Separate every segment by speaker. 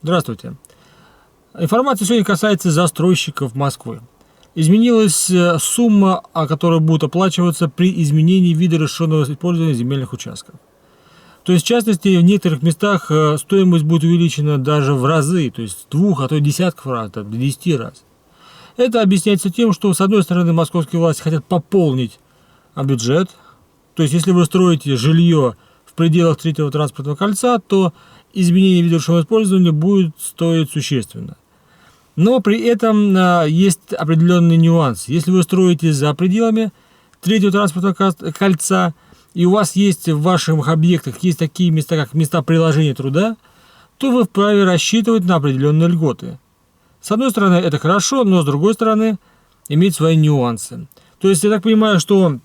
Speaker 1: Здравствуйте. Информация сегодня касается застройщиков Москвы. Изменилась сумма, которая будет оплачиваться при изменении вида разрешенного использования земельных участков. То есть, в частности, в некоторых местах стоимость будет увеличена даже в разы, то есть двух, а то и десятков раз, до 10 раз. Это объясняется тем, что, с одной стороны, московские власти хотят пополнить бюджет. То есть, если вы строите жилье в пределах третьего транспортного кольца, то изменение вида разрешенного использования будет стоить существенно. Но при этом есть определенный нюанс. Если вы строите за пределами третьего транспортного кольца, и у вас есть в ваших объектах есть такие места, как места приложения труда, то вы вправе рассчитывать на определенные льготы. С одной стороны, это хорошо, но с другой стороны, имеет свои нюансы. То есть, я так понимаю, что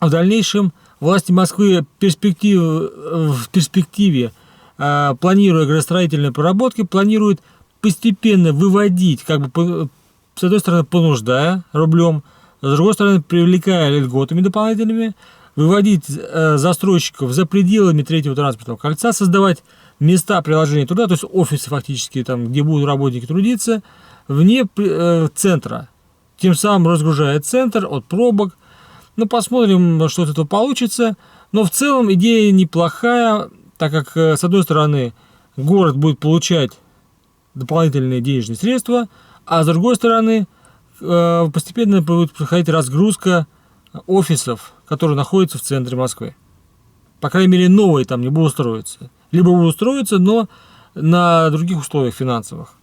Speaker 1: в дальнейшем власти Москвы в перспективе, планируя градостроительные проработки, планируют постепенно выводить, с одной стороны, понуждая рублем, с другой стороны, привлекая льготами дополнительными, выводить застройщиков за пределами третьего транспортного кольца, создавать места приложения труда, то есть офисы фактически, там, где будут работники трудиться, вне центра. Тем самым разгружая центр от пробок. Посмотрим, что от этого получится. Но в целом идея неплохая, так как, с одной стороны, город будет получать дополнительные денежные средства, а с другой стороны, постепенно будет проходить разгрузка офисов, которые находятся в центре Москвы. По крайней мере, новые там не будут строиться. Либо будут строиться, но на других условиях финансовых.